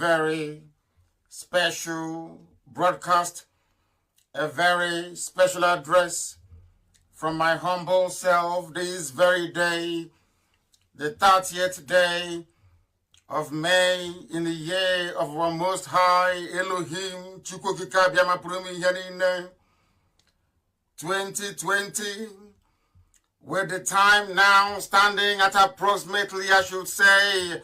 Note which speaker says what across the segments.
Speaker 1: very special broadcast, a very special address from my humble self this very day, the 30th day of May in the year of our Most High Elohim Chukwukika Biama Purumi Yanine 2020, with the time now standing at approximately, I should say,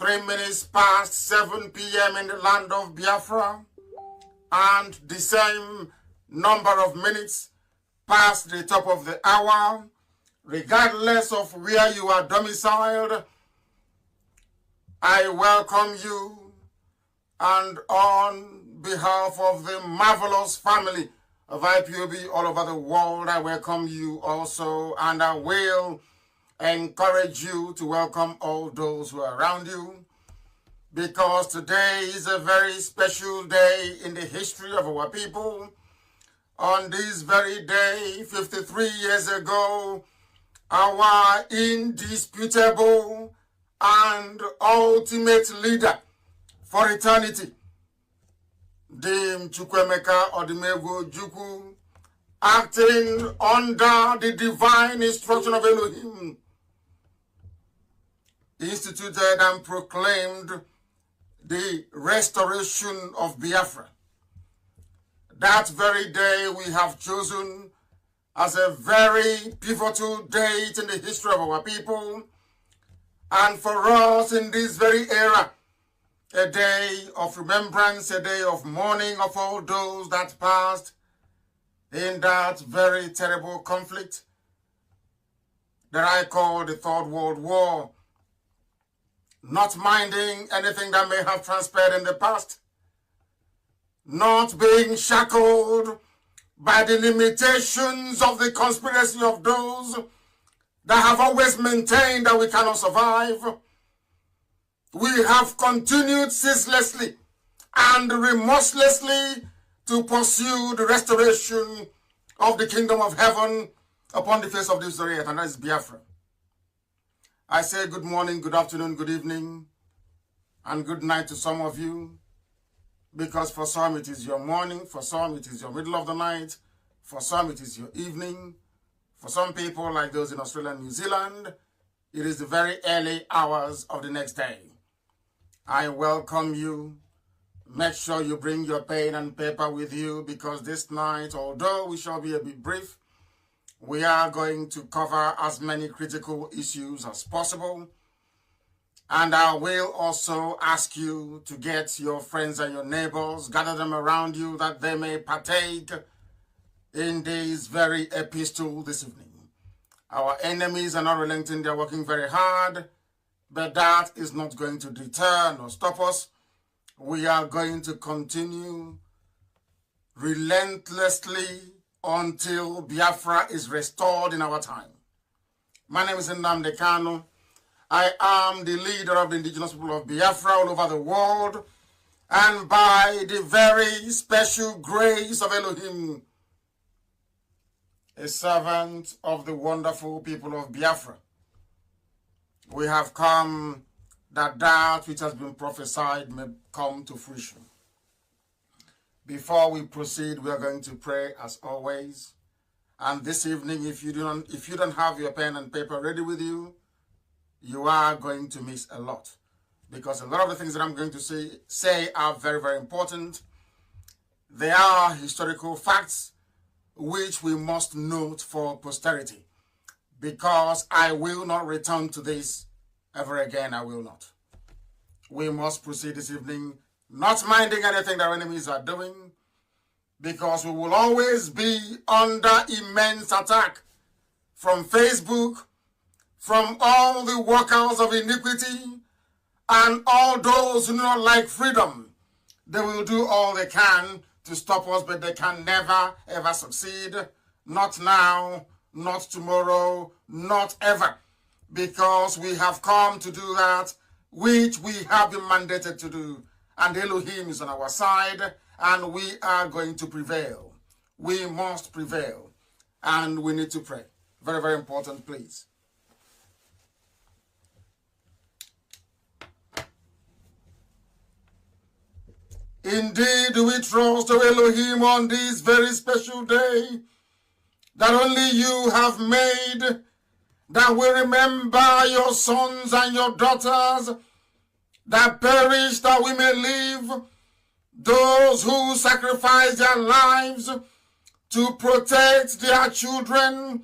Speaker 1: 3 minutes past 7 p.m. in the land of Biafra, and the same number of minutes past the top of the hour, regardless of where you are domiciled. I welcome you, and on behalf of the marvelous family of IPOB all over the world, I welcome you also, and I will encourage you to welcome all those who are around you, because today is a very special day in the history of our people. On this very day, 53 years ago, our indisputable and ultimate leader for eternity, Dim Chukwemeka Odimegwu Ojukwu, acting under the divine instruction of Elohim, instituted and proclaimed the restoration of Biafra. That very day we have chosen as a very pivotal date in the history of our people, and for us in this very era, a day of remembrance, a day of mourning of all those that passed in that very terrible conflict that I call the Third World War, not minding anything that may have transpired in the past, not being shackled by the limitations of the conspiracy of those that have always maintained that we cannot survive. We have continued ceaselessly and remorselessly to pursue the restoration of the kingdom of heaven upon the face of this earth, and that is Biafra. I say good morning, good afternoon, good evening, and good night to some of you, because for some it is your morning, for some it is your middle of the night, for some it is your evening, for some people like those in Australia and New Zealand, it is the very early hours of the next day. I welcome you. Make sure you bring your pen and paper with you, because this night, although we shall be a bit brief, we are going to cover as many critical issues as possible. And I will also ask you to get your friends and your neighbors, gather them around you that they may partake in this very epistle this evening. Our enemies are not relenting, they're working very hard, but that is not going to deter nor stop us. We are going to continue relentlessly until Biafra is restored in our time. My name is Nnamdi Kanu. I am the leader of the indigenous people of Biafra all over the world, and by the very special grace of Elohim, a servant of the wonderful people of Biafra, we have come that that which has been prophesied may come to fruition. Before we proceed, we are going to pray as always. And this evening, if you don't have your pen and paper ready with you, you are going to miss a lot, because a lot of the things that I'm going to say are very, very important. They are historical facts which we must note for posterity, because I will not return to this ever again. I will not. We must proceed this evening, not minding anything that our enemies are doing, because we will always be under immense attack from Facebook, from all the workers of iniquity, and all those who do not like freedom. They will do all they can to stop us, but they can never, ever succeed. Not now, not tomorrow, not ever. Because we have come to do that which we have been mandated to do. And Elohim is on our side, and we are going to prevail. We must prevail. And we need to pray. Very, very important, please. Indeed, we trust, O Elohim, on this very special day that only you have made, that we remember your sons and your daughters that perished that we may live, those who sacrificed their lives to protect their children,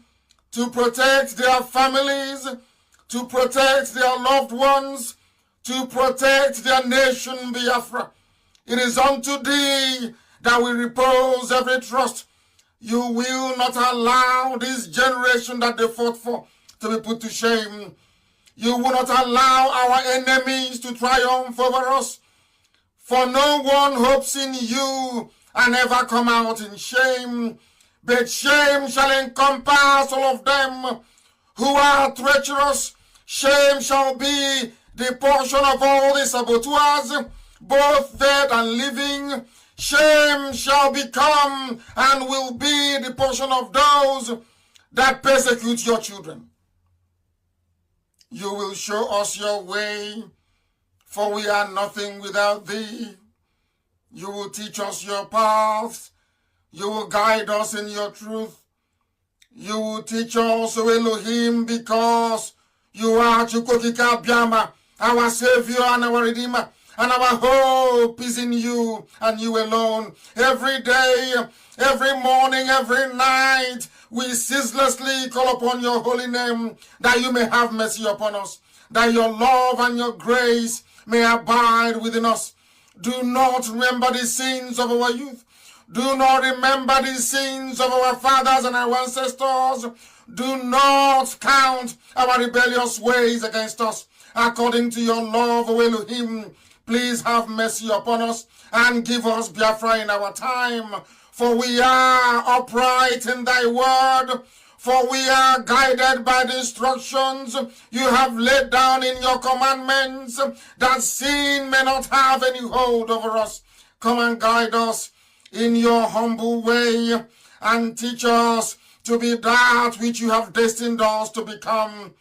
Speaker 1: to protect their families, to protect their loved ones, to protect their nation, Biafra. It is unto thee that we repose every trust. You will not allow this generation that they fought for to be put to shame. You will not allow our enemies to triumph over us. For no one hopes in you and ever come out in shame. But shame shall encompass all of them who are treacherous. Shame shall be the portion of all the saboteurs, both dead and living. Shame shall become and will be the portion of those that persecute your children. You will show us your way, for we are nothing without thee. You will teach us your paths. You will guide us in your truth. You will teach us, O Elohim, because you are Chukwokika Biama, our Savior and our Redeemer, and our hope is in you and you alone. Every day, every morning, every night, we ceaselessly call upon your holy name, that you may have mercy upon us, that your love and your grace may abide within us. Do not remember the sins of our youth. Do not remember the sins of our fathers and our ancestors. Do not count our rebellious ways against us. According to your love, O Elohim, please have mercy upon us and give us Biafra in our time. For we are upright in thy word. For we are guided by the instructions you have laid down in your commandments, that sin may not have any hold over us. Come and guide us in your humble way and teach us to be that which you have destined us to become.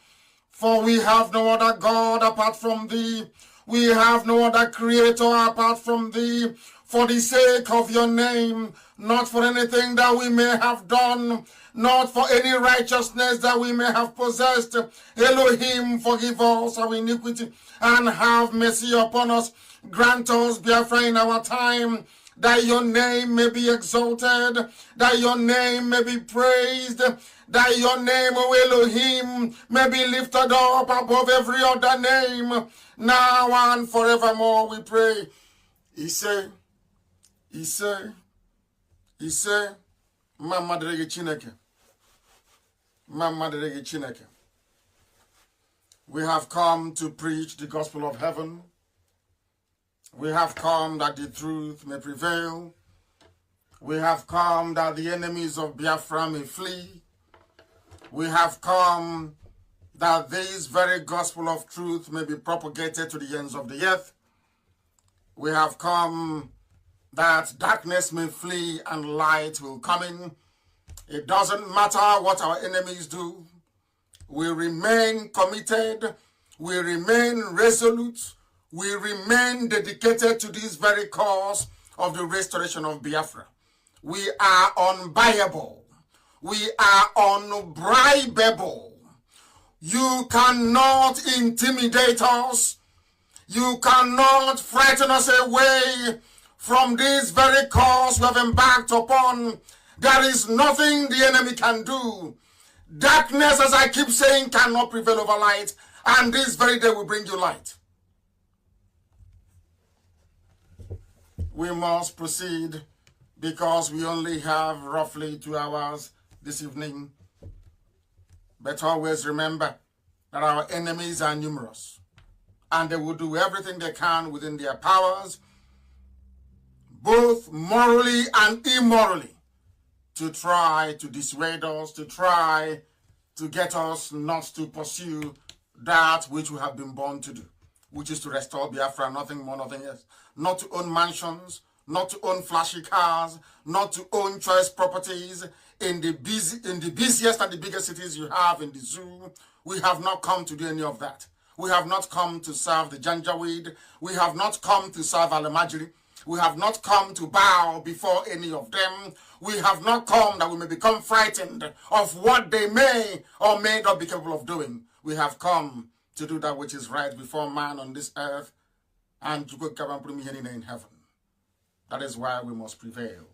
Speaker 1: For we have no other God apart from thee. We have no other creator apart from thee. For the sake of your name, not for anything that we may have done, not for any righteousness that we may have possessed. Elohim, forgive us our iniquity and have mercy upon us. Grant us Biafra in our time, that your name may be exalted, that your name may be praised, that your name, O Elohim, may be lifted up above every other name, now and forevermore, we pray. He said, Mama Derege Chineke. Mama Derege Chineke. We have come to preach the gospel of heaven. We have come that the truth may prevail. We have come that the enemies of Biafra may flee. We have come that this very gospel of truth may be propagated to the ends of the earth. We have come that darkness may flee and light will come in. It doesn't matter what our enemies do. We remain committed. We remain resolute. We remain dedicated to this very cause of the restoration of Biafra. We are unbuyable. We are unbribable. You cannot intimidate us. You cannot frighten us away from this very cause we have embarked upon. There is nothing the enemy can do. Darkness, as I keep saying, cannot prevail over light. And this very day will bring you light. We must proceed because we only have roughly 2 hours this evening. But always remember that our enemies are numerous, and they will do everything they can within their powers, both morally and immorally, to try to dissuade us, to try to get us not to pursue that which we have been born to do, which is to restore Biafra, nothing more, nothing else. Not to own mansions, not to own flashy cars, not to own choice properties in the busiest and the biggest cities you have in the zoo. We have not come to do any of that. We have not come to serve the Janjaweed. We have not come to serve Alamajiri. We have not come to bow before any of them. We have not come that we may become frightened of what they may or may not be capable of doing. We have come to do that which is right before man on this earth and to go in heaven. That is why we must prevail.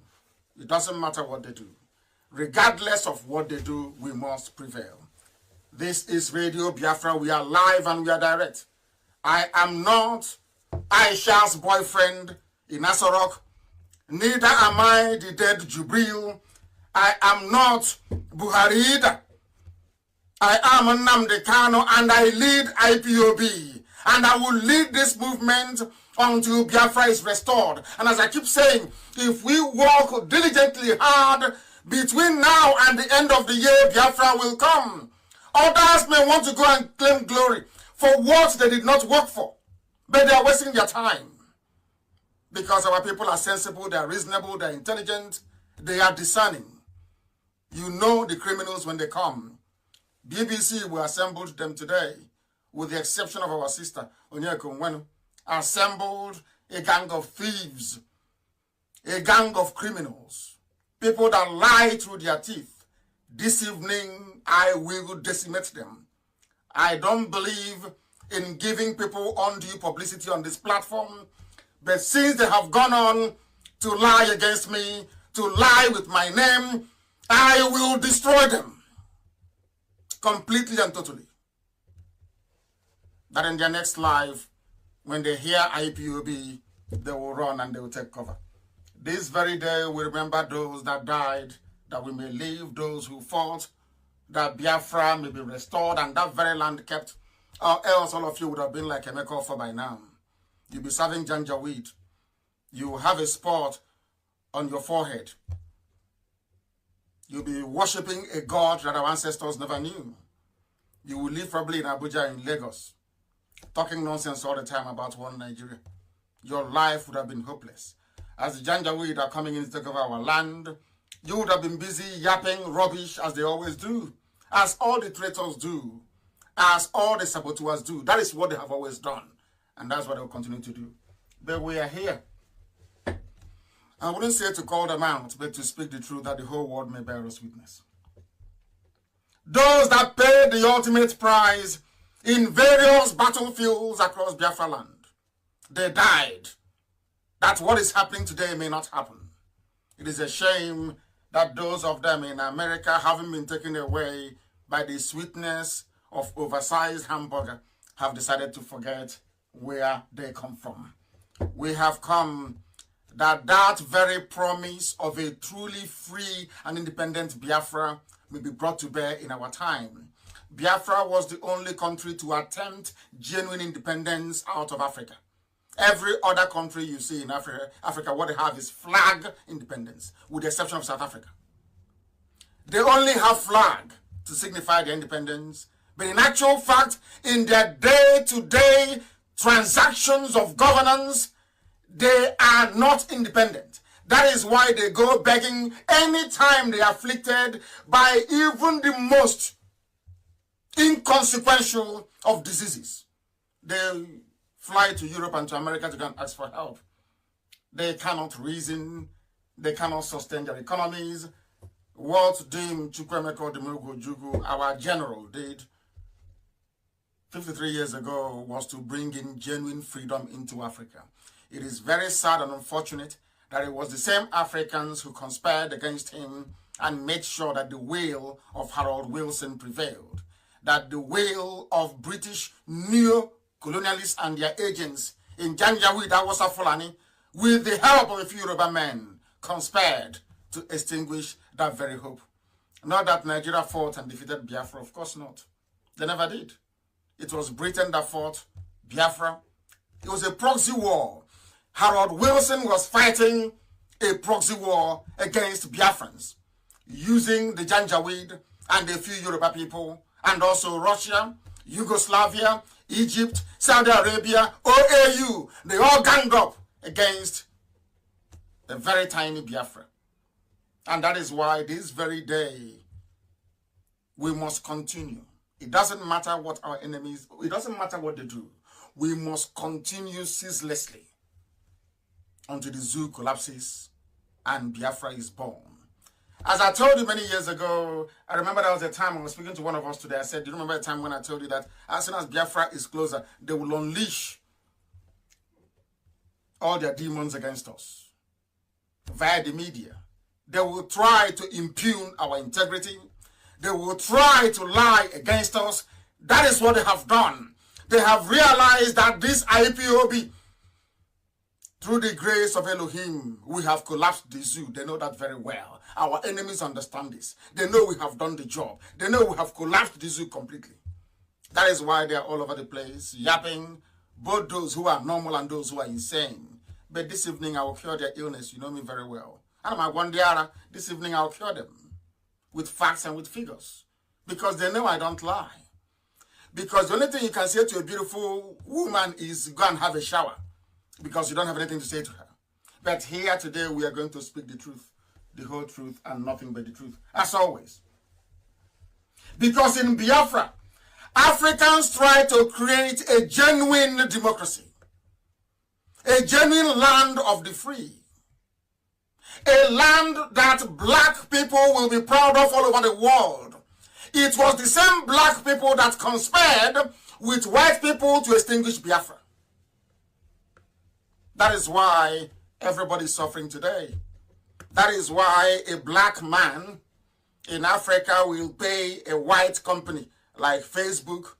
Speaker 1: It doesn't matter what they do. Regardless of what they do, we must prevail. This is Radio Biafra. We are live and we are direct. I am not Aisha's boyfriend in Asorok. Neither am I the dead Jubril. I am not Buhari either. I am Nnamdi Kanu and I lead IPOB. And I will lead this movement until Biafra is restored. And as I keep saying, if we work diligently hard between now and the end of the year, Biafra will come. Others may want to go and claim glory for what they did not work for. But they are wasting their time. Because our people are sensible, they are reasonable, they are intelligent, they are discerning. You know the criminals when they come. BBC will assemble them today, with the exception of our sister, Onyeko Nwenu, assembled a gang of thieves, a gang of criminals, people that lie through their teeth. This evening, I will decimate them. I don't believe in giving people undue publicity on this platform, but since they have gone on to lie against me, to lie with my name, I will destroy them completely and totally. That in their next life, when they hear IPOB, they will run and they will take cover. This very day, we remember those that died, that we may live, those who fought, that Biafra may be restored and that very land kept, or else all of you would have been like Emeka Offor by now. You'll be serving Janjaweed. You have a spot on your forehead. You'll be worshipping a god that our ancestors never knew. You will live probably in Abuja, in Lagos, talking nonsense all the time about one Nigeria. Your life would have been hopeless. As the Janjaweed are coming in to take over our land, you would have been busy yapping rubbish as they always do, as all the traitors do, as all the saboteurs do. That is what they have always done, and that's what they will continue to do. But we are here. I wouldn't say to call them out, but to speak the truth that the whole world may bear us witness. Those that paid the ultimate price in various battlefields across Biafra land, they died. That what is happening today may not happen. It is a shame that those of them in America haven't been taken away by the sweetness of oversized hamburger, have decided to forget where they come from. We have come that very promise of a truly free and independent Biafra may be brought to bear in our time. Biafra was the only country to attempt genuine independence out of Africa. Every other country you see in Africa, what they have is flag independence, with the exception of South Africa. They only have flag to signify their independence, but in actual fact, in their day-to-day transactions of governance, they are not independent. That is why they go begging anytime they are afflicted by even the most inconsequential of diseases. They fly to Europe and to America to go and ask for help. They cannot reason. They cannot sustain their economies. What Dim Chukwemeka Demogojugu, our general, did 53 years ago was to bring in genuine freedom into Africa. It is very sad and unfortunate that it was the same Africans who conspired against him and made sure that the will of Harold Wilson prevailed, that the will of British neo-colonialists and their agents in Janjaweed, Awasa Fulani, with the help of a few Yoruba men, conspired to extinguish that very hope. Not that Nigeria fought and defeated Biafra, of course not. They never did. It was Britain that fought Biafra. It was a proxy war. Harold Wilson was fighting a proxy war against Biafrans, using the Janjaweed and a few Yoruba people, and also Russia, Yugoslavia, Egypt, Saudi Arabia, OAU. They all ganged up against a very tiny Biafra. And that is why this very day we must continue. It doesn't matter what our enemies, it doesn't matter what they do. We must continue ceaselessly until the zoo collapses and Biafra is born. As I told you many years ago, I remember there was a time I was speaking to one of us today. I said, do you remember a time when I told you that as soon as Biafra is closer, they will unleash all their demons against us via the media. They will try to impugn our integrity. They will try to lie against us. That is what they have done. They have realized that this IPOB, through the grace of Elohim, we have collapsed the zoo. They know that very well. Our enemies understand this. They know we have done the job. They know we have collapsed the zoo completely. That is why they are all over the place, yapping, both those who are normal and those who are insane. But this evening I will cure their illness. You know me very well. And my Wandiara, this evening I will cure them with facts and with figures. Because they know I don't lie. Because the only thing you can say to a beautiful woman is go and have a shower. Because you don't have anything to say to her. But here today we are going to speak the truth, the whole truth, and nothing but the truth, as always. Because in Biafra, Africans try to create a genuine democracy, a genuine land of the free, a land that black people will be proud of all over the world. It was the same black people that conspired with white people to extinguish Biafra. That is why everybody is suffering today. That is why a black man in Africa will pay a white company like Facebook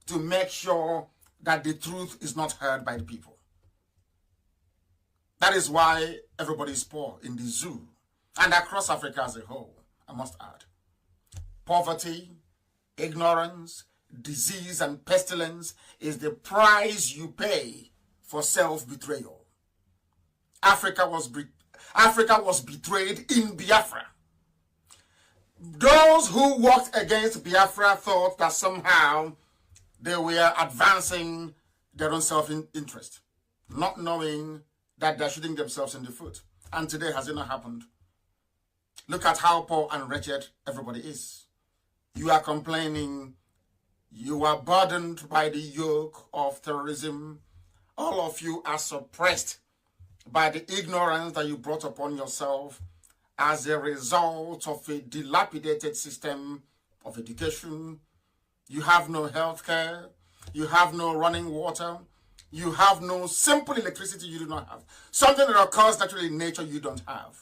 Speaker 1: to make sure that the truth is not heard by the people. That is why everybody is poor in the zoo and across Africa as a whole, I must add. Poverty, ignorance, disease, and pestilence is the price you pay for self-betrayal. Africa was betrayed in Biafra. Those who worked against Biafra thought that somehow they were advancing their own self-interest, not knowing that they're shooting themselves in the foot. And today, has it not happened? Look at how poor and wretched everybody is. You are complaining. You are burdened by the yoke of terrorism. All of you are suppressed by the ignorance that you brought upon yourself as a result of a dilapidated system of education. You have no health care. You have no running water. You have no simple electricity you do not have. Something that occurs naturally in nature you don't have.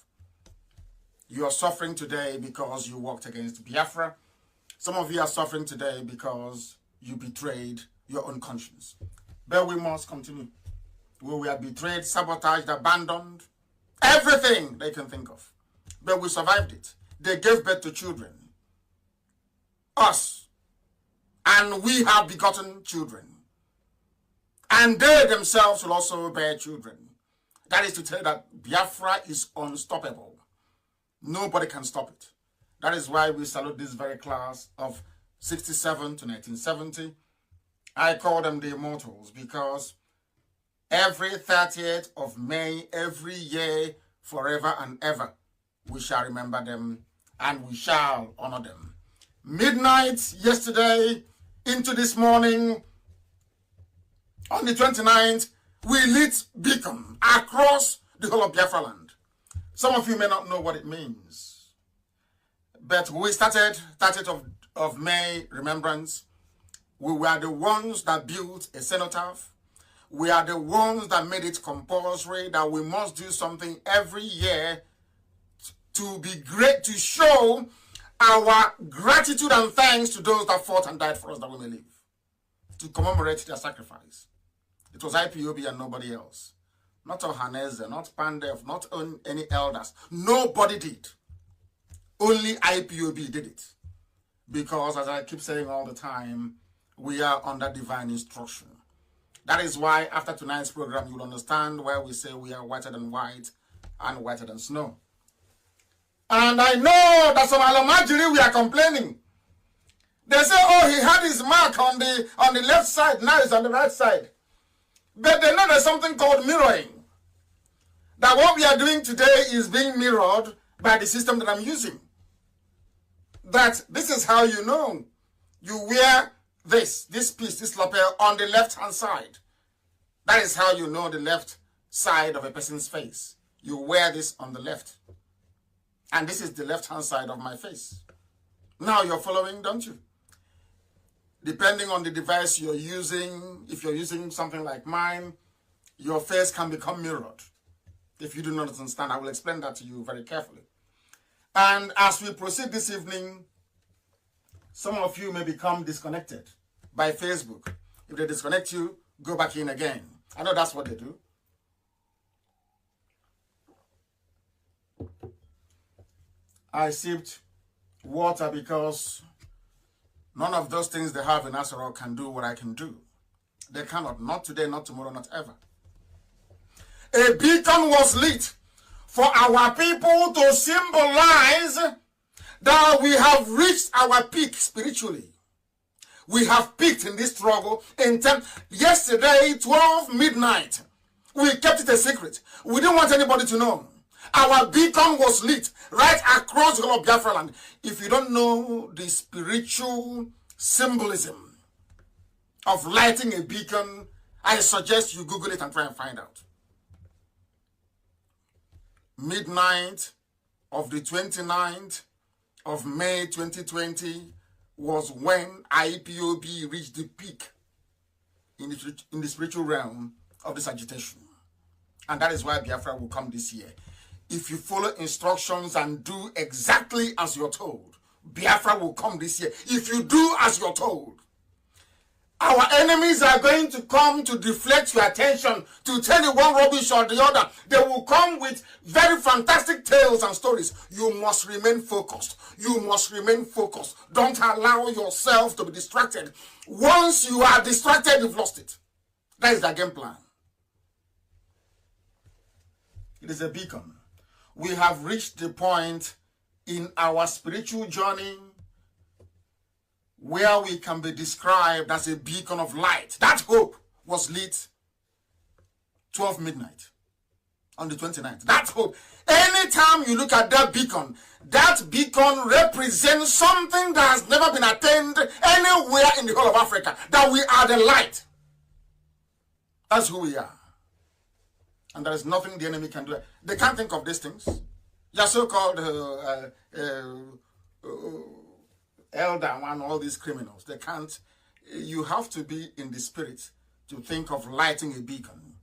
Speaker 1: You are suffering today because you worked against Biafra. Some of you are suffering today because you betrayed your own conscience. But we must continue. We were betrayed, sabotaged, abandoned, everything they can think of. But we survived it. They gave birth to children. Us. And we have begotten children. And they themselves will also bear children. That is to tell you that Biafra is unstoppable. Nobody can stop it. That is why we salute this very class of 67 to 1970. I call them the immortals because every 30th of May, every year, forever and ever, we shall remember them and we shall honor them. Midnight yesterday into this morning, on the 29th, we lit beacon across the whole of Biafra land. Some of you may not know what it means, but we started 30th of May remembrance. We were the ones that built a cenotaph. We are the ones that made it compulsory that we must do something every year to be great, to show our gratitude and thanks to those that fought and died for us that we may live, to commemorate their sacrifice. It was IPOB and nobody else. Not Ohaneze, not Pandef, not any elders. Nobody did. Only IPOB did it. Because, as I keep saying all the time, we are under divine instruction. That is why after tonight's program, you will understand why we say we are whiter than white and whiter than snow. And I know that some Alamajiri, we are complaining. They say, oh, he had his mark on the left side, now it's on the right side. But they know there's something called mirroring. That what we are doing today is being mirrored by the system that I'm using. That this is how you know. You wear this piece, this lapel on the left-hand side. That is how you know the left side of a person's face. You wear this on the left. And this is the left-hand side of my face. Now you're following, don't you? Depending on the device you're using, if you're using something like mine, your face can become mirrored. If you do not understand, I will explain that to you very carefully. And as we proceed this evening, some of you may become disconnected by Facebook. If they disconnect you, go back in again. I know that's what they do. I sipped water because none of those things they have in Asarok can do what I can do. They cannot. Not today, not tomorrow, not ever. A beacon was lit for our people to symbolize that we have reached our peak spiritually. We have peaked in this struggle. Yesterday, 12 midnight, we kept it a secret. We didn't want anybody to know. Our beacon was lit right across the whole of Biafra land. If you don't know the spiritual symbolism of lighting a beacon, I suggest you Google it and try and find out. Midnight of the 29th of May 2020 was when IPOB reached the peak in the spiritual realm of this agitation. And that is why Biafra will come this year. If you follow instructions and do exactly as you're told, Biafra will come this year. If you do as you're told, our enemies are going to come to deflect your attention, to tell you one rubbish or the other. They will come with very fantastic tales and stories. You must remain focused. You must remain focused. Don't allow yourself to be distracted. Once you are distracted, you've lost it. That is the game plan. It is a beacon. We have reached the point in our spiritual journey where we can be described as a beacon of light. That hope was lit 12 midnight on the 29th. That hope. Anytime you look at that beacon represents something that has never been attained anywhere in the whole of Africa. That we are the light. That's who we are. And there is nothing the enemy can do. They can't think of these things. Your so-called elder and all these criminals, they can't. You have to be in the spirit to think of lighting a beacon.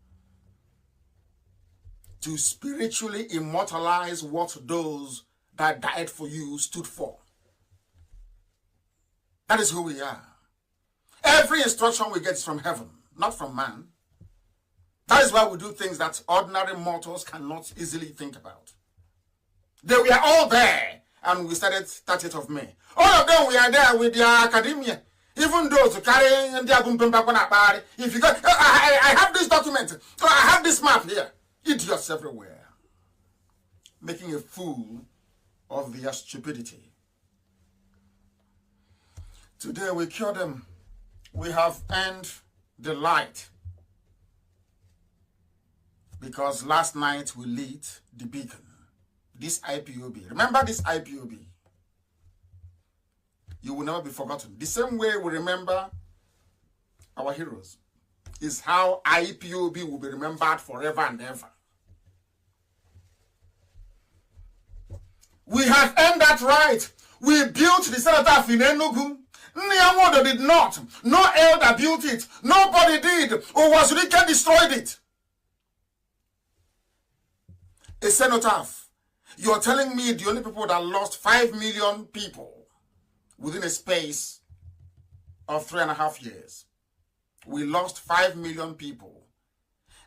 Speaker 1: To spiritually immortalize what those that died for you stood for. That is who we are. Every instruction we get is from heaven, not from man. That is why we do things that ordinary mortals cannot easily think about. They were all there, and we started 30th of May. All of them were there with their academia. Even those who carry their if you got, I have this document, I have this map here. Idiots everywhere. Making a fool of their stupidity. Today we cure them. We have earned the light. Because last night we lit the beacon. This IPOB. Remember this IPOB. You will never be forgotten. The same way we remember our heroes is how IPOB will be remembered forever and ever. We have earned that right. We built the cenotaph in Enugu. Nyamodo did not. No elder built it. Nobody did. Who was wicked destroyed it. A cenotaph. You're telling me the only people that lost 5 million people within a space of 3.5 years. We lost 5 million people.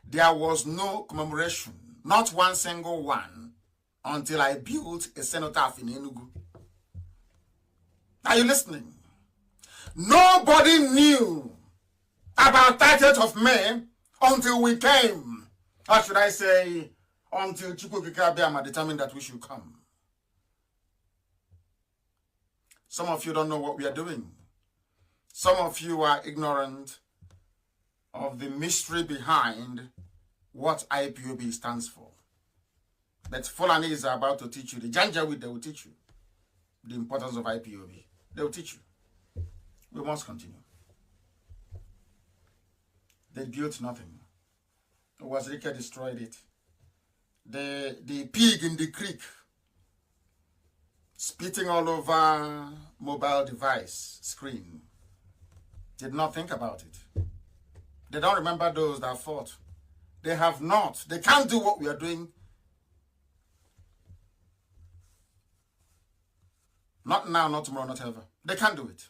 Speaker 1: There was no commemoration, not one single one, until I built a cenotaph in Enugu. Are you listening? Nobody knew about 30th of May until we came. Or should I say, until Chukwukika determined that we should come. Some of you don't know what we are doing. Some of you are ignorant of the mystery behind what IPOB stands for. But Fulani is about to teach you. The Janjaweed, they will teach you the importance of IPOB. They will teach you. We must continue. They built nothing. Wazirika destroyed it. The pig in the creek, spitting all over mobile device screen, did not think about it. They don't remember those that fought. They have not. They can't do what we are doing. Not now, not tomorrow, not ever. They can't do it.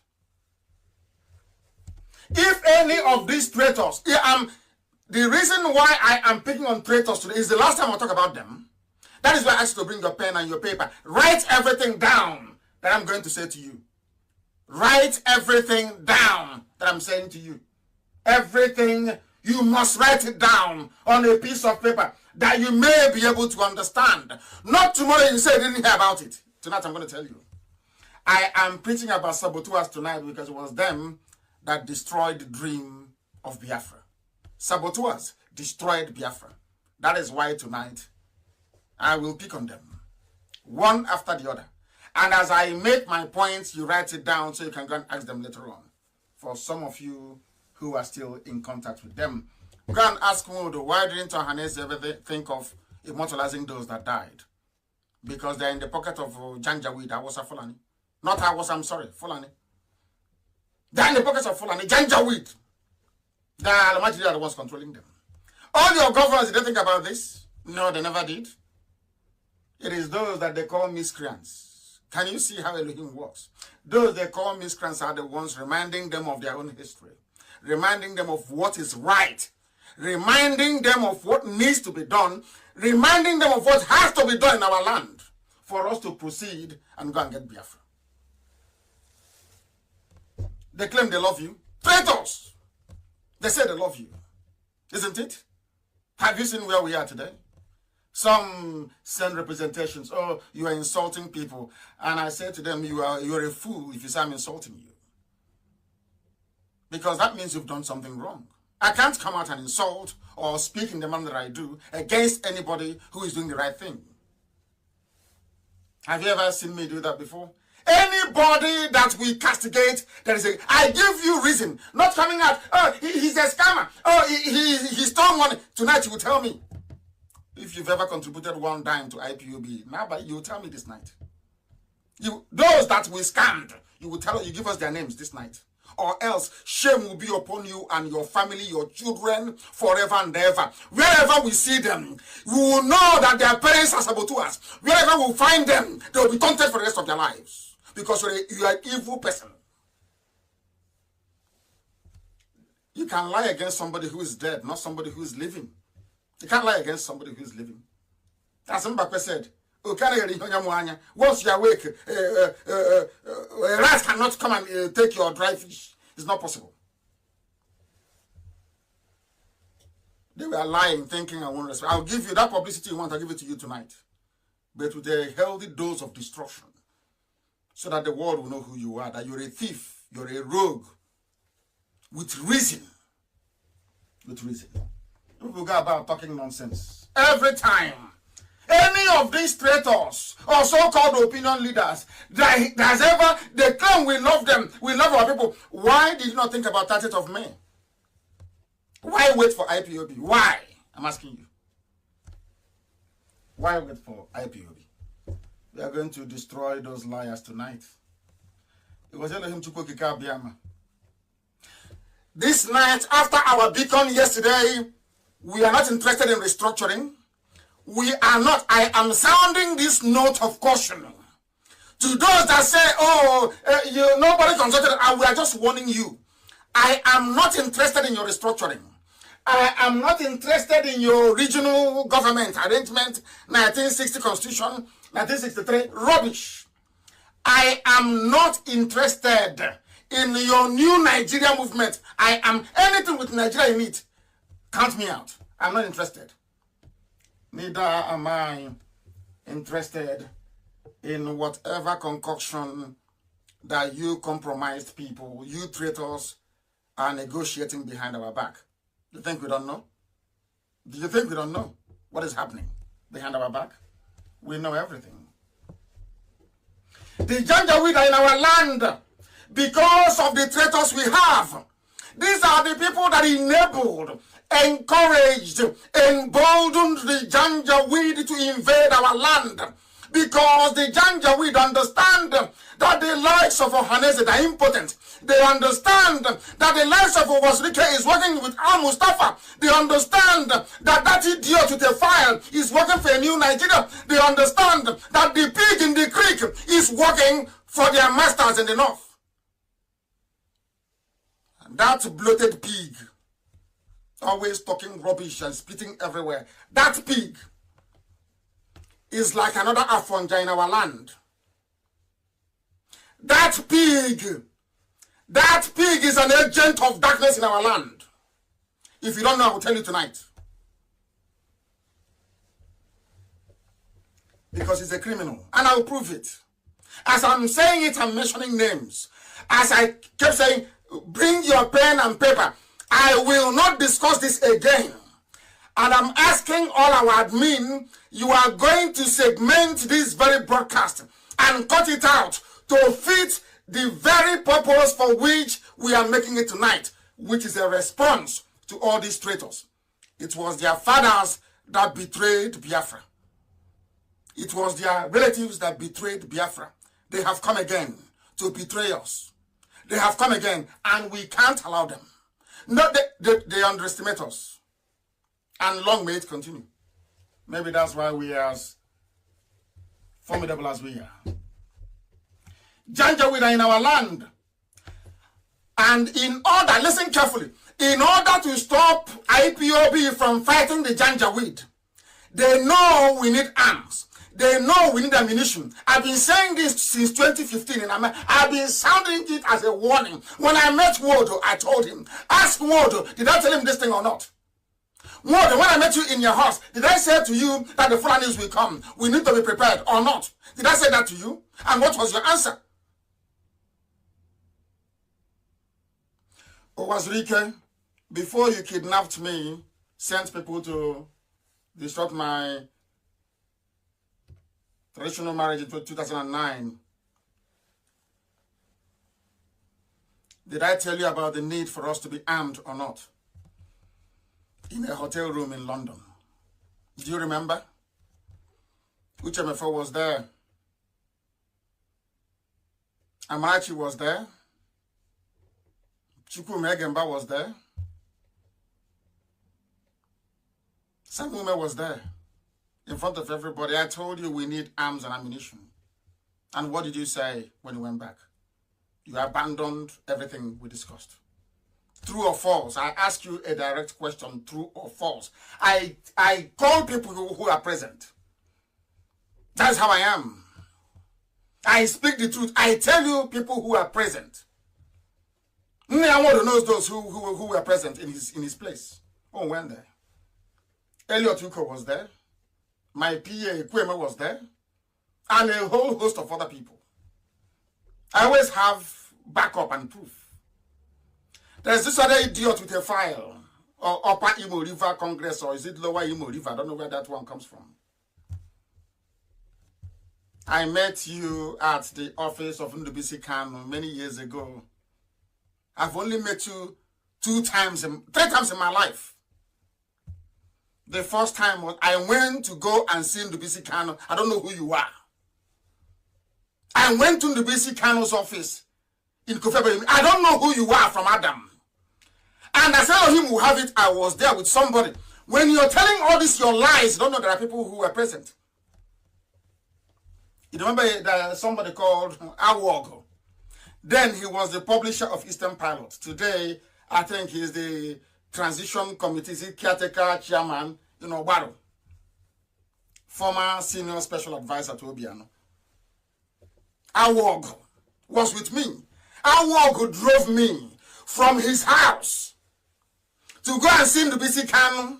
Speaker 1: If any of these traitors, the reason why I am picking on traitors today is the last time I talk about them. That is why I asked you to bring your pen and your paper. Write everything down that I'm going to say to you. Write everything down that I'm saying to you. Everything, you must write it down on a piece of paper that you may be able to understand. Not tomorrow you say you didn't hear about it. Tonight I'm going to tell you. I am preaching about saboteurs tonight because it was them that destroyed the dream of Biafra. Saboteurs destroyed Biafra. That is why tonight I will pick on them, one after the other. And as I make my points, you write it down so you can go and ask them later on. For some of you who are still in contact with them, go and ask Modo, why didn't Ohanes ever think of immortalizing those that died? Because they're in the pocket of Janjaweed, Awasa Fulani. Not Awasa, I'm sorry, Fulani. They're in the pockets of Fulani, Janjaweed. The Almighty are the ones controlling them. All your governors, did they think about this? No, they never did. It is those that they call miscreants. Can you see how Elohim works? Those they call miscreants are the ones reminding them of their own history, reminding them of what is right, reminding them of what needs to be done, reminding them of what has to be done in our land for us to proceed and go and get Biafra. They claim they love you. Traitors! They say they love you. Isn't it? Have you seen where we are today? Some send representations. Oh, you are insulting people. And I say to them, you are a fool if you say I'm insulting you. Because that means you've done something wrong. I can't come out and insult or speak in the manner that I do against anybody who is doing the right thing. Have you ever seen me do that before? Anybody that we castigate, I give you reason. Not coming out, oh, he's a scammer. Oh, he stole money. Tonight you will tell me. If you've ever contributed one dime to IPOB, now but you will tell me this night. Those that we scammed, you give us their names this night. Or else shame will be upon you and your family, your children, forever and ever. Wherever we see them, we will know that their parents are saboteurs. Wherever we find them, they will be taunted for the rest of their lives. Because you are an evil person. You can lie against somebody who is dead, not somebody who is living. You can't lie against somebody who is living. As Mbappe said, once you are awake, a rat cannot come and take your dry fish. It's not possible. They were lying, thinking I won't respect. I'll give you that publicity you want, I'll give it to you tonight. But with a healthy dose of destruction. So that the world will know who you are, that you're a thief, you're a rogue. With reason. With reason. People go about talking nonsense. Every time. Any of these traitors or so-called opinion leaders they claim we love them, we love our people. Why did you not think about 30th of May? Why wait for IPOB? Why? I'm asking you. Why wait for IPOB? We are going to destroy those liars tonight. It was Elohim Chukwokika Abiyama. This night, after our beacon yesterday, we are not interested in restructuring. We are not. I am sounding this note of caution to those that say, nobody consulted, and we are just warning you. I am not interested in your restructuring. I am not interested in your regional government arrangement, 1960 Constitution, 1963, rubbish. I am not interested in your new Nigeria movement. I am anything with Nigeria in it. Count me out. I'm not interested. Neither am I interested in whatever concoction that you compromised people, you traitors, are negotiating behind our back. You think we don't know? Do you think we don't know what is happening behind our back? We know everything. The Janjaweed are in our land because of the traitors we have. These are the people that enabled encouraged, emboldened the Janjaweed to invade our land, because the Janjaweed understand that the likes of Ohanese are impotent. They understand that the likes of Owasrike is working with Al-Mustafa. They understand that that idiot with a file is working for a new Nigeria. They understand that the pig in the creek is working for their masters in the north. And that bloated pig, always talking rubbish and spitting everywhere, that pig is like another Afonja in our land. That pig is an agent of darkness in our land. If you don't know, I will tell you tonight. Because he's a criminal. And I will prove it. As I'm saying it, I'm mentioning names. As I kept saying, bring your pen and paper. I will not discuss this again. And I'm asking all our admin, you are going to segment this very broadcast and cut it out to fit the very purpose for which we are making it tonight, which is a response to all these traitors. It was their fathers that betrayed Biafra. It was their relatives that betrayed Biafra. They have come again to betray us. They have come again, and we can't allow them. No, they underestimate us. And long may it continue. Maybe that's why we are as formidable as we are. Janjaweed are in our land. And in order, listen carefully, in order to stop IPOB from fighting the Janjaweed, they know we need arms. They know we need ammunition. I've been saying this since 2015, and I've been sounding it as a warning. When I met Wodo, I told him, ask Wodo, did I tell him this thing or not? Wodo, when I met you in your house, did I say to you that the Fulanis will come? We need to be prepared or not? Did I say that to you? And what was your answer? Owasrike, before you kidnapped me, sent people to disrupt my traditional marriage in 2009. Did I tell you about the need for us to be armed or not? In a hotel room in London. Do you remember? Uchemefo was there. Amarachi was there. Chukwume Egemba was there. Samume was there. In front of everybody, I told you we need arms and ammunition. And what did you say when you went back? You abandoned everything we discussed. True or false? I ask you a direct question, true or false. I call people who are present. That's how I am. I speak the truth. I tell you people who are present. Nyamodo knows those who were present in his place. Oh, when there. Elliot Uko was there. My PA Kweme was there. And a whole host of other people. I always have backup and proof. There's this other idiot with a file. Or Upper Imo River Congress, or is it Lower Imo River? I don't know where that one comes from. I met you at the office of Ndubisi Kanu many years ago. I've only met you 3 times in my life. The first time was I went to go and see Ndubisi Kanu. I don't know who you are. I went to Ndubisi Kanu's office in Kofebe. I don't know who you are from Adam. And I said, him will have it. I was there with somebody. When you're telling all this, your lies, you don't know there are people who were present. You remember that somebody called Awogo. Then he was the publisher of Eastern Pilot. Today, I think he's the transition committee, caretaker chairman, Baro. Former senior special advisor to Obiano. Awogo was with me. Awogo drove me from his house to go and see Ndubisi Kanu,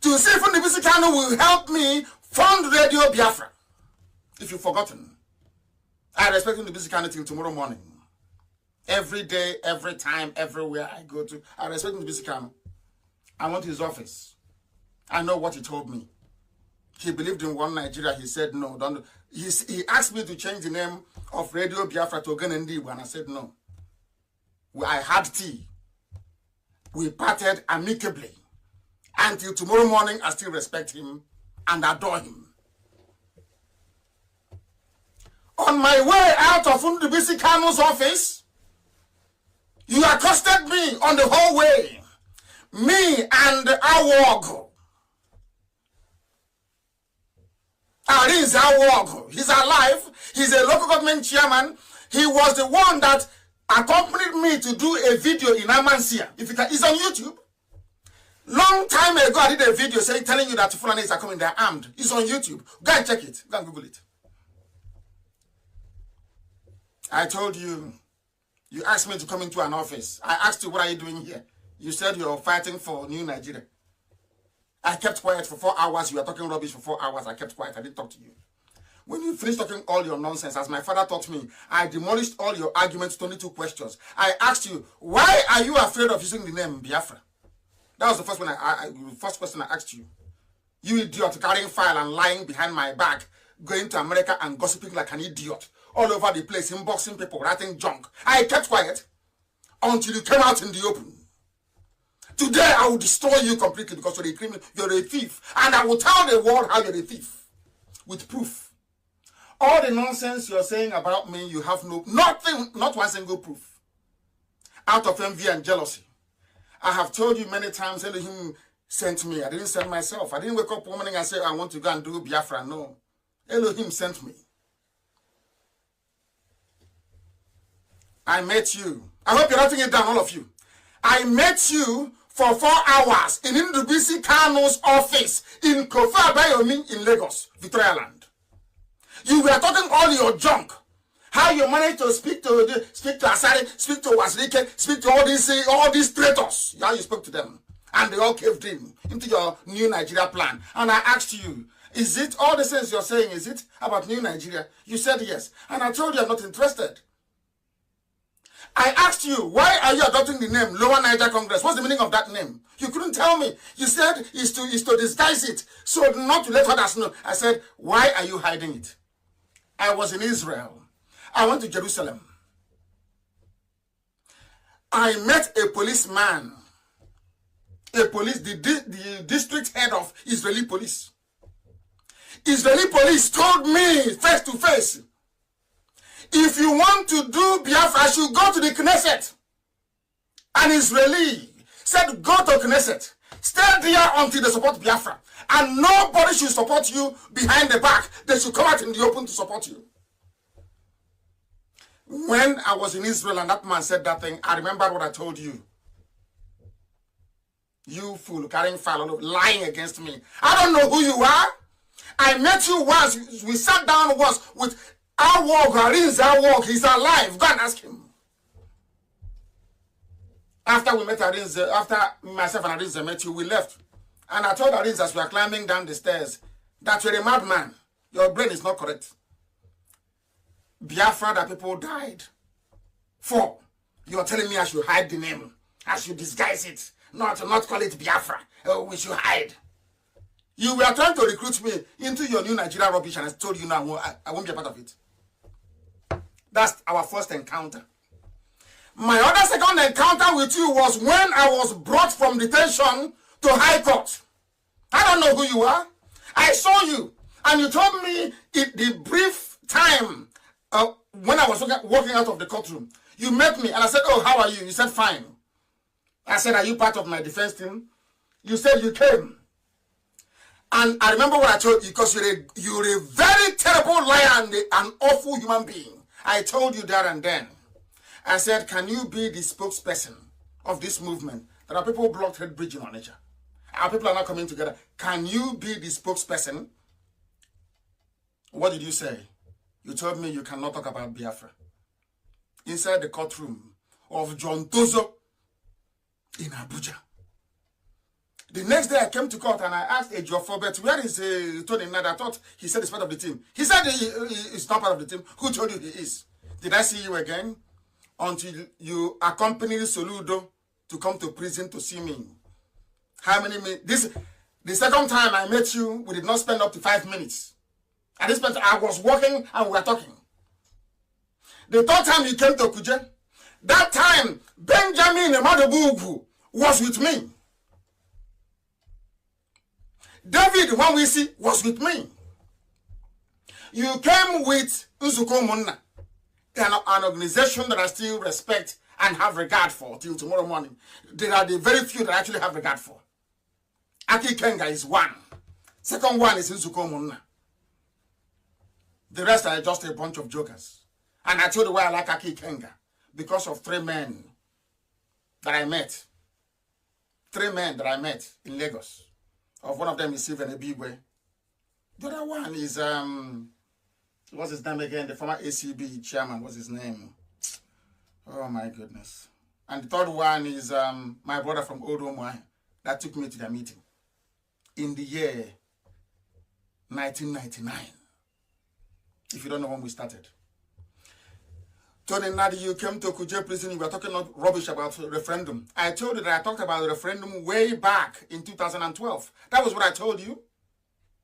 Speaker 1: to see if Ndubisi Kanu will help me fund Radio Biafra. If you've forgotten, I respect Ndubisi Kanu till tomorrow morning. Every day, every time, everywhere I go to, I respect Ndubisi Kanu. I went to his office. I know what he told me. He believed in one Nigeria. He said no. Don't. He asked me to change the name of Radio Biafra to Ogenendi, and I said no. I had tea. We parted amicably. Until tomorrow morning, I still respect him and adore him. On my way out of Ndubisi Kanu's office, you accosted me on the whole way. Me and Awog. Arinze Awog. He's alive. He's a local government chairman. He was the one that accompanied me to do a video in Amansia. If you can, it's on YouTube. Long time ago, I did a video telling you that Fulanis are coming, they're armed. It's on YouTube. Go and check it. Go and Google it. I told you, you asked me to come into an office. I asked you, what are you doing here? You said you're fighting for New Nigeria. I kept quiet for 4 hours. You were talking rubbish for 4 hours. I kept quiet. I didn't talk to you. When you finished talking all your nonsense, as my father taught me, I demolished all your arguments to only 2 questions. I asked you, why are you afraid of using the name Biafra? That was the first one first question I asked you. You idiot, carrying file and lying behind my back, going to America and gossiping like an idiot all over the place, inboxing people, writing junk. I kept quiet until you came out in the open. Today I will destroy you completely because you're a criminal, you're a thief, and I will tell the world how you're a thief with proof. All the nonsense you're saying about me, you have nothing, not one single proof. Out of envy and jealousy. I have told you many times, Elohim sent me. I didn't send myself. I didn't wake up one morning and say, I want to go and do Biafra. No. Elohim sent me. I met you. I hope you're writing it down, all of you. I met you for 4 hours in Ndubisi Kanu's office in Kofa Abayomi in Lagos, Victoria Land. You were talking all your junk. How you managed to speak to Asari, speak to Waslike, speak to all these traitors. How you spoke to them. And they all caved in into your new Nigeria plan. And I asked you, is it all the things you're saying, is it about new Nigeria? You said yes. And I told you I'm not interested. I asked you, why are you adopting the name Lower Niger Congress? What's the meaning of that name? You couldn't tell me. You said it's to disguise it, so not to let others know. I said, why are you hiding it? I was in Israel. I went to Jerusalem. I met a policeman, the district head of Israeli police. Israeli police told me face to face, if you want to do Biafra, I should go to the Knesset. An Israeli said, go to Knesset. Stay there until they support Biafra. And nobody should support you behind the back. They should come out in the open to support you. When I was in Israel and that man said that thing, I remember what I told you. You fool, carrying file, lying against me. I don't know who you are. I met you once. We sat down once with Arinze. He's alive. Go and ask him. After we met Arinze, after myself and Arinze met you, we left. And I told Arinze as we were climbing down the stairs that you're a madman. Your brain is not correct. Biafra that people died for. You're telling me I should hide the name. I should disguise it. Not call it Biafra. We should hide. You were trying to recruit me into your new Nigeria rubbish and I told you now I won't be a part of it. That's our first encounter. My other second encounter with you was when I was brought from detention to High Court. I don't know who you are. I saw you and you told me in the brief time when I was walking out of the courtroom, you met me and I said, oh, how are you? You said, fine. I said, are you part of my defense team? You said you came. And I remember what I told you because you're a very terrible liar and an awful human being. I told you there and then. I said, can you be the spokesperson of this movement? There are people who blocked Red Bridge in Onitsha. Our people are not coming together. Can you be the spokesperson? What did you say? You told me you cannot talk about Biafra. Inside the courtroom of John Tozo in Abuja. The next day I came to court and I asked Ejiofor, where is Tony Nada? I thought he said he's part of the team. He said he's not part of the team. Who told you he is? Did I see you again? Until you accompanied Soludo to come to prison to see me. How many minutes? The second time I met you, we did not spend up to 5 minutes. At this point, I was walking and we were talking. The third time you came to Kuje, that time, Benjamin Madobugu was with me. David, when we see, was with me. You came with Nzuko Munna, an organization that I still respect and have regard for till tomorrow morning. There are the very few that I actually have regard for. Aki Kenga is one. Second one is Nzuko Munna. The rest are just a bunch of jokers. And I told you why I like Aki Kenga. Because of 3 men that I met. 3 men that I met in Lagos. Of one of them is Stephen Ebigwe. The other one is, what's his name again? The former ACB chairman, what's his name? Oh my goodness. And the third one is my brother from Old Omwa that took me to their meeting in the year 1999. If you don't know when we started. Tony Nnamdi, you came to Kuje prison, you were talking rubbish about referendum. I told you that I talked about the referendum way back in 2012. That was what I told you.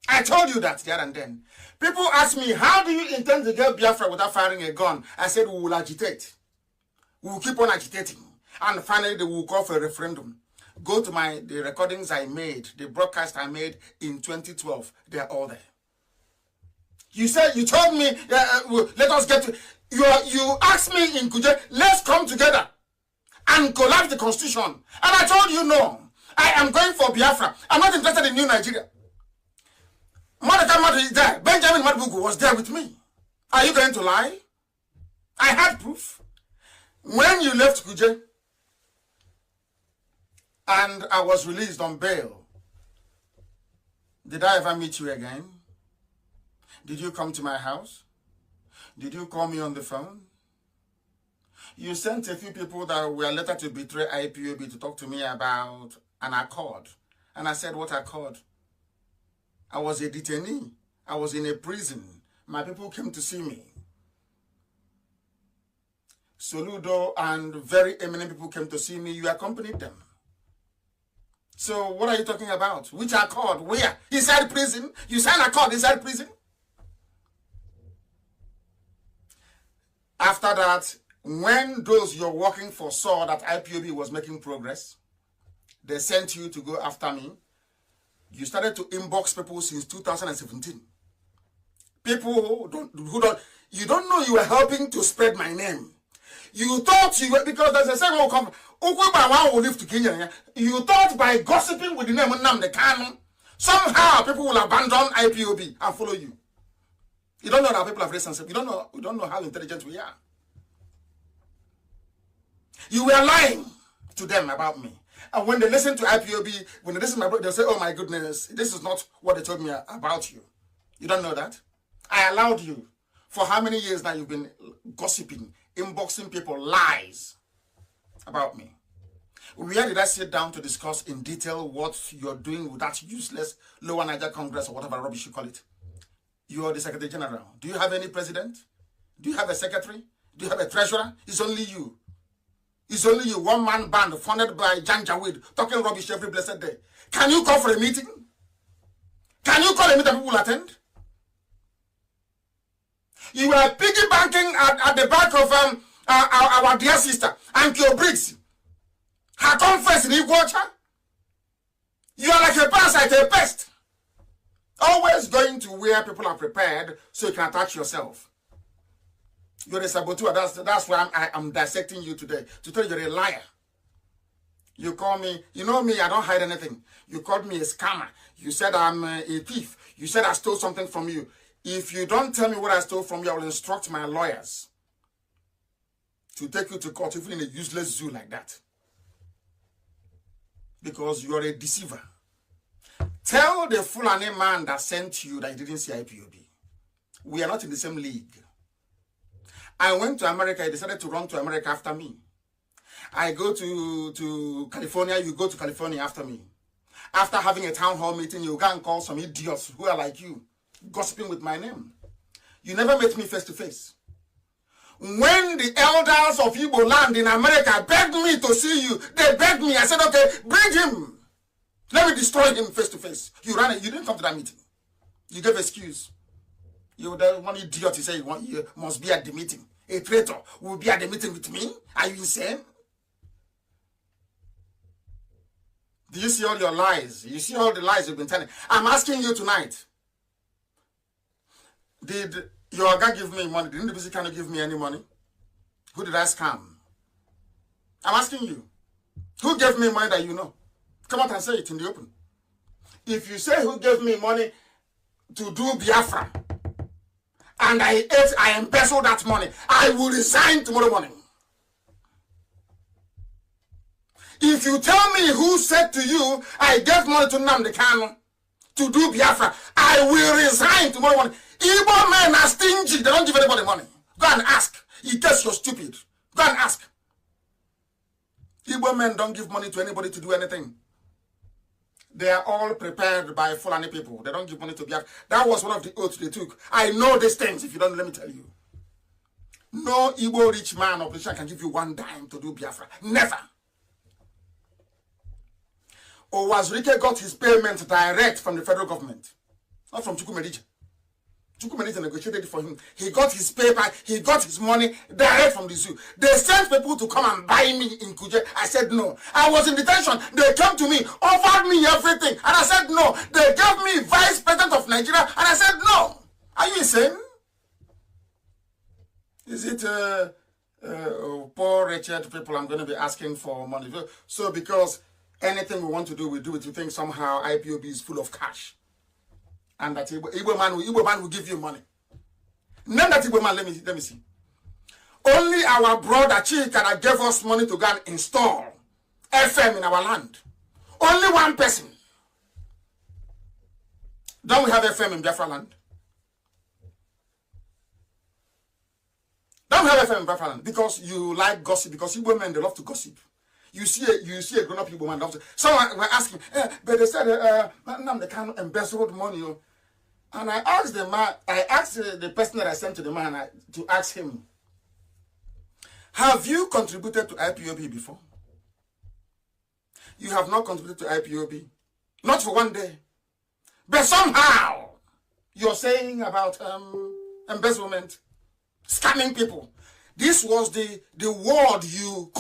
Speaker 1: I told you that there and then. People ask me, how do you intend to get Biafra without firing a gun? I said, we will agitate. We will keep on agitating. And finally, they will call for a referendum. Go to the recordings I made, the broadcast I made in 2012. They are all there. You said, you told me, let us get to, you asked me in Kuje, let's come together and collapse the constitution. And I told you, no, I am going for Biafra. I'm not interested in New Nigeria. Madaka Madu is there. Benjamin Madubugu was there with me. Are you going to lie? I had proof. When you left Kuje and I was released on bail, did I ever meet you again? Did you come to my house? Did you call me on the phone? You sent a few people that were later to betray IPOB to talk to me about an accord. And I said, what accord? I was a detainee. I was in a prison. My people came to see me. Soludo and very eminent people came to see me. You accompanied them. So what are you talking about? Which accord? Where? Inside prison? You signed an accord inside prison? After that, when those you're working for saw that IPOB was making progress, they sent you to go after me. You started to inbox people since 2017. People who don't, you don't know you were helping to spread my name. You thought you were, because there's a saying, will live to Kenya. You thought by gossiping with the name of Nnamdi Kanu, somehow people will abandon IPOB and follow you. You don't know that people have relationship. You don't know how intelligent we are. You were lying to them about me. And when they listen to IPOB, when they listen to my brother, they'll say, oh my goodness, this is not what they told me about you. You don't know that? I allowed you. For how many years now you've been gossiping, inboxing people lies about me? Where did I sit down to discuss in detail what you're doing with that useless Lower Niger Congress or whatever rubbish you call it? You are the Secretary General. Do you have any president? Do you have a secretary? Do you have a treasurer? It's only you. It's only you, one-man band funded by Jan Jawid, talking rubbish every blessed day. Can you call for a meeting? Can you call a meeting that people will attend? You were piggy-banking at the back of our dear sister, Ankyo Briggs. Her conference in Iguacha. You are like a parasite, a pest. Always going to where people are prepared so you can attach yourself. You're a saboteur. That's why I'm dissecting you today. To tell you you're a liar. You call me, you know me, I don't hide anything. You called me a scammer. You said I'm a thief. You said I stole something from you. If you don't tell me what I stole from you, I will instruct my lawyers to take you to court, even in a useless zoo like that. Because you are a deceiver. Tell the Fulani man that sent you that he didn't see IPOB. We are not in the same league. I went to America. He decided to run to America after me. I go to California. You go to California after me. After having a town hall meeting, you go and call some idiots who are like you, gossiping with my name. You never met me face to face. When the elders of Igbo land in America begged me to see you, they begged me. I said, okay, bring him. Let me destroy him face to face. You ran it. You didn't come to that meeting. You gave excuse. You were the one idiot. You say you must be at the meeting. A traitor will be at the meeting with me. Are you insane? Do you see all your lies? You see all the lies you've been telling? I'm asking you tonight. Did your guy give me money? Didn't the BC Kanu give me any money? Who did I scam? I'm asking you. Who gave me money that you know? Come out and say it in the open. If you say who gave me money to do Biafra, and I embezzled that money, I will resign tomorrow morning. If you tell me who said to you, I gave money to Nnamdi Kanu to do Biafra, I will resign tomorrow morning. Igbo men are stingy. They don't give anybody money. Go and ask. In case you're stupid. Go and ask. Igbo men don't give money to anybody to do anything. They are all prepared by Fulani people. They don't give money to Biafra. That was one of the oaths they took. I know these things. If you don't, let me tell you. No Igbo rich man or politician can give you one dime to do Biafra. Never. Owazurike got his payment direct from the federal government. Not from Chukwumerije. Chukwumerije negotiated it for him. He got his paper, he got his money direct from the zoo. They sent people to come and buy me in Kuje. I said no. I was in detention. They came to me, offered me everything. And I said no. They gave me vice president of Nigeria. And I said no. Are you insane? Is it poor, wretched people I'm going to be asking for money? So because anything we want to do, we do it. You think somehow IPOB is full of cash. And that Igbo man will give you money. Name that Igbo man, let me see. Only our brother Chika that gave us money to go and install FM in our land. Only one person. Don't we have FM in Biafra land? Don't have FM in Biafra land because you like gossip, because Igbo men, they love to gossip. You see a grown-up Igbo man. Someone were asking, but they said, Nnamdi Kanu embezzled money. And I asked the man, the person that I sent to the man to ask him, have you contributed to IPOB before? You have not contributed to IPOB. Not for one day. But somehow, you're saying about embezzlement, scamming people. This was the word you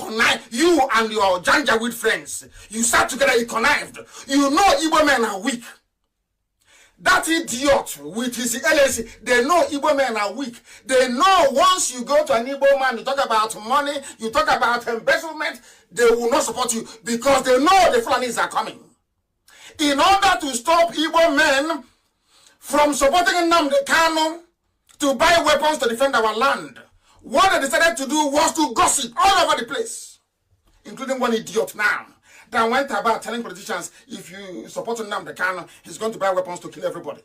Speaker 1: and your Janjaweed friends. You sat together, you connived. You know Igbo men are weak. That idiot with his LLC, they know Igbo men are weak. They know once you go to an Igbo man, you talk about money, you talk about embezzlement, they will not support you because they know the Fulanis are coming. In order to stop Igbo men from supporting Nnamdi Kanu to buy weapons to defend our land, what they decided to do was to gossip all over the place, including one idiot now that went about telling politicians, if you support Nnamdi Kanu, he's going to buy weapons to kill everybody.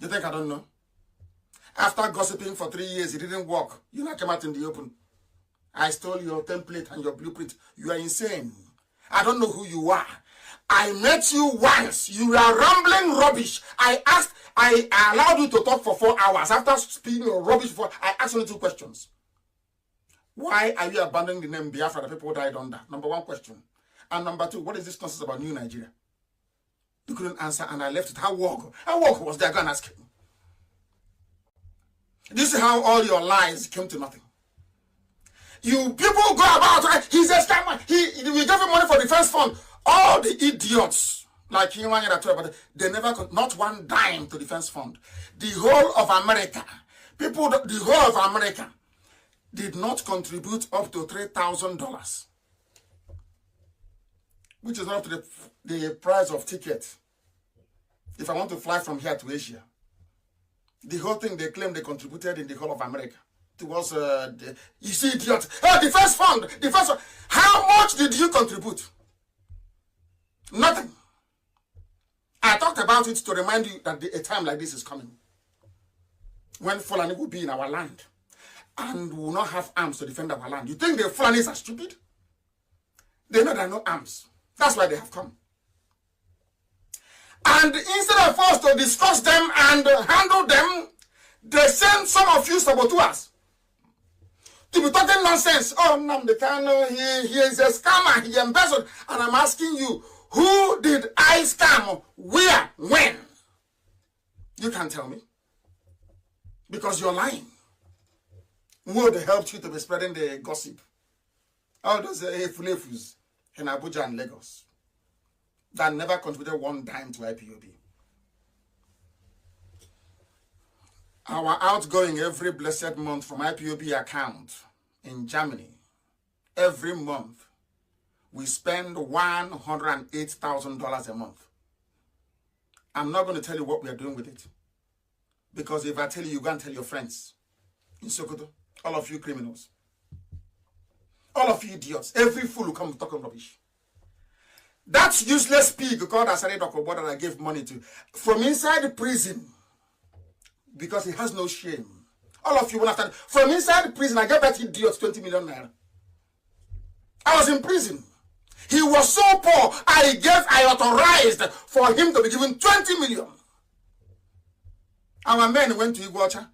Speaker 1: You think I don't know? After gossiping for 3 years, it didn't work. You now came out in the open. I stole your template and your blueprint. You are insane. I don't know who you are. I met you once. You were rambling rubbish. I allowed you to talk for 4 hours. After speaking your rubbish, I asked only 2 questions. Why are you abandoning the name Biafra that people died under? Number 1 question. And number 2, what is this nonsense about New Nigeria? You couldn't answer and I left it. How work was there? Go and ask him. This is how all your lies came to nothing. You people go about, he's a scammer. We gave him money for defense fund. All the idiots like him, they never got not one dime to defense fund. The whole of America, the whole of America did not contribute up to $3,000, which is not up to the price of ticket. If I want to fly from here to Asia, the whole thing they claim they contributed in the whole of America. It was, you see, idiot. Oh, defense fund. How much did you contribute? Nothing. I talked about it to remind you that a time like this is coming. When Fulani will be in our land and will not have arms to defend our land. You think the Fulanis are stupid? They know there are no arms. That's why they have come. And instead of us to discuss them and handle them, they send some of you saboteurs to be talking nonsense. Oh, Nnamdi Kanu, he is a scammer, he embezzled. And I'm asking you, who did I scam? Where? When? You can't tell me. Because you're lying. Who would have helped you to be spreading the gossip? All those efulefus. in Abuja and Lagos that never contributed one dime to IPOB. Our outgoing every blessed month from IPOB account in Germany, every month, we spend $108,000 a month. I'm not going to tell you what we are doing with it. Because if I tell you, you go and tell your friends in Sokoto, all of you criminals, all of you idiots, every fool who comes talking rubbish. That useless pig called Asari Dokobo that I gave money to, from inside the prison, because he has no shame. All of you will understand. From inside the prison, I gave that idiot 20 million naira. I was in prison. He was so poor, I authorized for him to be given 20 million. Our men went to Iguacha.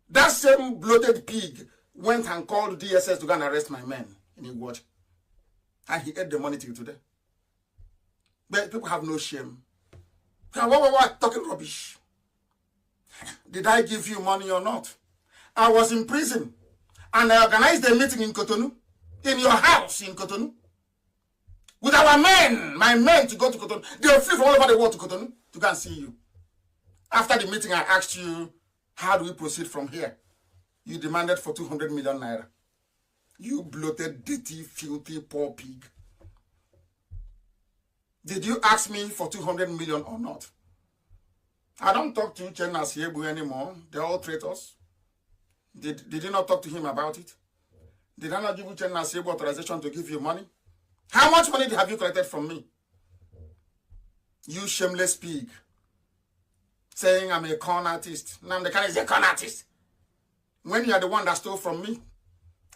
Speaker 1: That same bloated pig went and called DSS to go and arrest my men in Iguacha. And he ate the money till today. But people have no shame. What? Talking rubbish. Did I give you money or not? I was in prison. And I organized a meeting in Cotonou. In your house in Cotonou. With our men, my men, to go to Cotonou. They flew from all over the world to Cotonou to go and see you. After the meeting, I asked you, how do we proceed from here? You demanded for 200 million naira. You bloated, dirty, filthy, poor pig. Did you ask me for 200 million or not? I don't talk to Uchenna Siebu anymore. They're all traitors. Did you not talk to him about it? Did I not give Uchenna Siebu authorization to give you money? How much money have you collected from me? You shameless pig. Saying I'm a con artist. Nnamdi Kanu is a con artist. When you are the one that stole from me,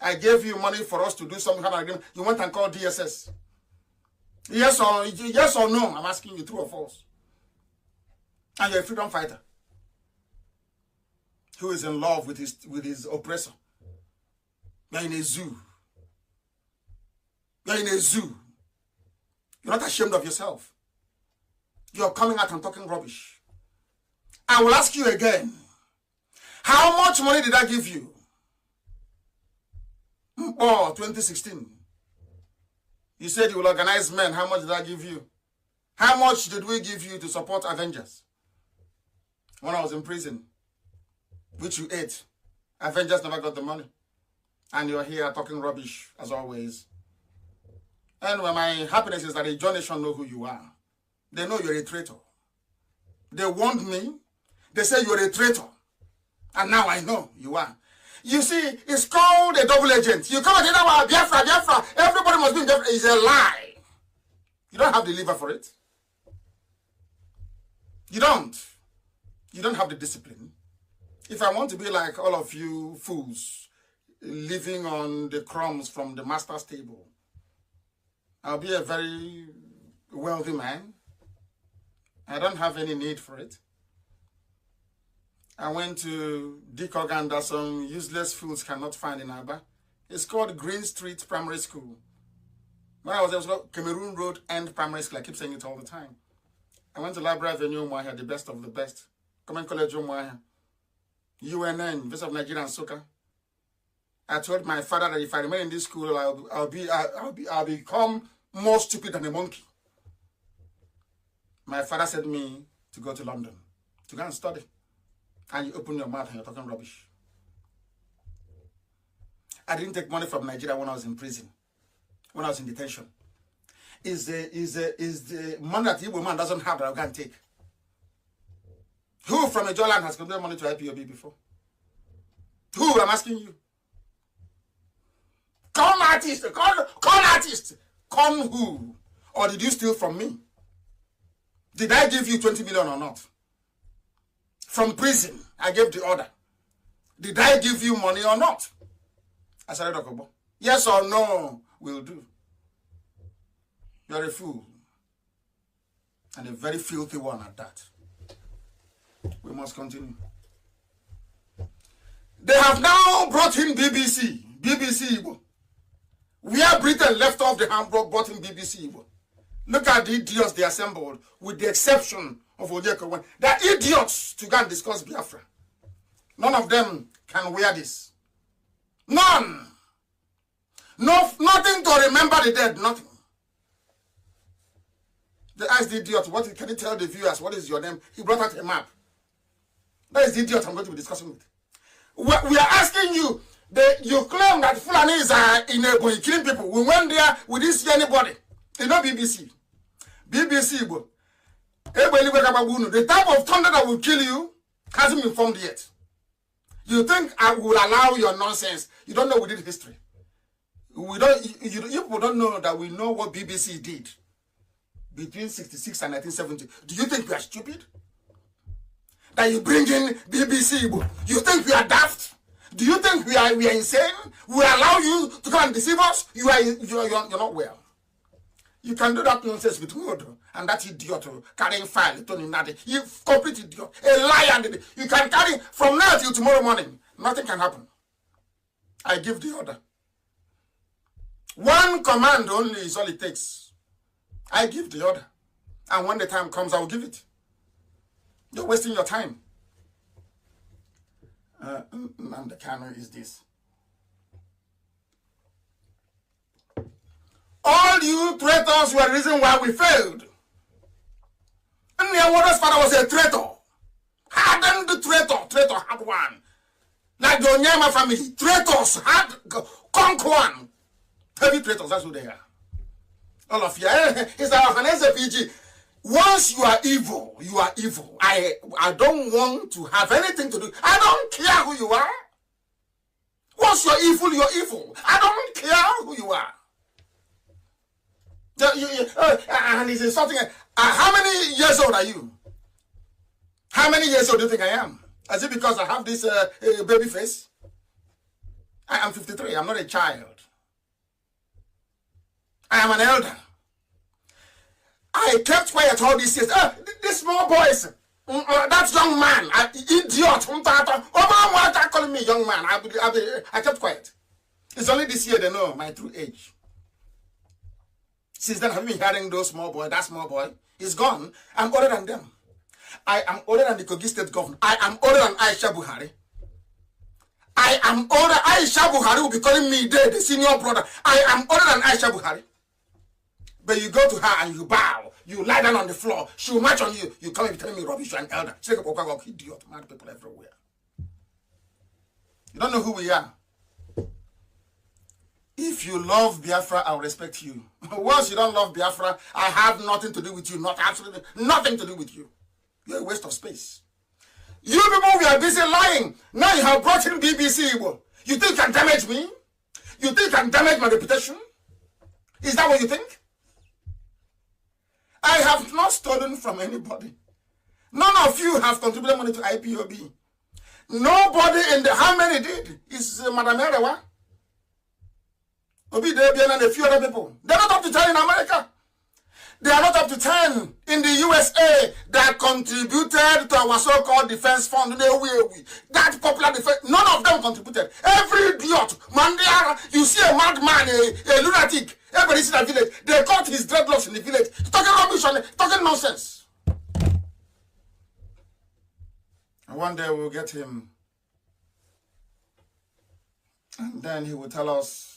Speaker 1: I gave you money for us to do some kind of agreement. You went and called DSS. Yes or no? I'm asking you, true or false? And you're a freedom fighter who is in love with his oppressor. You're in a zoo. You're in a zoo. You're not ashamed of yourself. You're coming out and talking rubbish. I will ask you again. How much money did I give you? Oh, 2016. You said you will organize men. How much did I give you? How much did we give you to support Avengers? When I was in prison, which you ate. Avengers never got the money. And you're here talking rubbish, as always. Anyway, my happiness is that the John Nation know who you are. They know you're a traitor. They warned me. They say you're a traitor. And now I know you are. You see, it's called a double agent. You come and say, no, Biafra. Everybody must be in Biafra. It's a lie. You don't have the liver for it. You don't. You don't have the discipline. If I want to be like all of you fools, living on the crumbs from the master's table, I'll be a very wealthy man. I don't have any need for it. I went to Dick Organ that some useless fools cannot find in Aba. It's called Green Street Primary School. When I was there, it was called Cameroon Road End Primary School. I keep saying it all the time. I went to Library Avenue, Umuahia, the best of the best. Common College, Umuahia. UNN, University of Nigeria and Soka. I told my father that if I remain in this school, I'll become more stupid than a monkey. My father said me to go to London to go and study. And you open your mouth and you're talking rubbish. I didn't take money from Nigeria when I was in prison, when I was in detention. Is the money that the Igbo man doesn't have that I can take? Who from a Joland has contributed money to IPOB before? Who? I'm asking you. Con artist. Con who? Or did you steal from me? Did I give you 20 million or not? From prison, I gave the order. Did I give you money or not? I said, Dokobo. Yes or no will do. You're a fool. And a very filthy one at that. We must continue. They have now brought in BBC. BBC Igbo. Where Britain left off, they have brought in BBC Igbo. Look at the idiots they assembled, with the exception of Ojeko. They are idiots to go and discuss Biafra. None of them can wear this. None. No, nothing to remember the dead, nothing. They asked the idiot, what can you tell the viewers? What is your name? He brought out a map. That is the idiot I'm going to be discussing with. We are asking you, you claim that Fulanis are in Ebonyi killing people. We went there, we didn't see anybody. You know BBC. BBC, bro. The type of thunder that will kill you hasn't been formed yet. You think I will allow your nonsense? You don't know we did history. You people don't know that we know what BBC did between 66 and 1970. Do you think we are stupid? That you bring in BBC? You think we are daft? Do you think we are insane? We allow you to come and deceive us? You're not well. You can do that nonsense with Modo and that idiot carrying file. You complete idiot, a liar. You can carry from now till tomorrow morning. Nothing can happen. I give the order. One command only is all it takes. I give the order. And when the time comes, I will give it. You're wasting your time. And the kanu is this. All you traitors were the reason why we failed. And your mother's father was a traitor. Hardened traitor had one. Like the Onyema family, traitors had conquer one. Heavy traitors, that's who they are. All of you. It's our Hanese PG. Once you are evil, you are evil. I don't want to have anything to do. I don't care who you are. Once you're evil, you're evil. I don't care who you are. And he's insulting. How many years old are you? How many years old do you think I am? Is it because I have this baby face? I am 53. I'm not a child. I am an elder. I kept quiet all these years. These small boys, that young man, idiot, calling me young man. I kept quiet. It's only this year they know my true age. Since then, I've been hearing those small boy, that small boy is gone. I'm older than them. I am older than the Kogi State governor. I am older than Aisha Buhari. I am older. Aisha Buhari will be calling me the senior brother. I am older than Aisha Buhari. But you go to her and you bow. You lie down on the floor. She will march on you. You come and telling me rubbish. You're an elder. She's like a idiot. Mad people everywhere. You don't know who we are. If you love Biafra, I'll respect you. Once you don't love Biafra, I have nothing to do with you. Not absolutely nothing to do with you. You're a waste of space. You people, we are busy lying. Now you have brought in BBC. You think you can damage me? You think you can damage my reputation? Is that what you think? I have not stolen from anybody. None of you have contributed money to IPOB. Nobody in the... How many did? Is Madam Erewa? Obi Debian and a few other people. They're not up to 10 in America. They are not up to 10 in the USA that contributed to our so-called defense fund. That popular defense, none of them contributed. Every idiot, Mandiara, you see a madman, a lunatic, everybody in the village, they caught his dreadlocks in the village, talking rubbish, talking nonsense. And one day we'll get him, and then he will tell us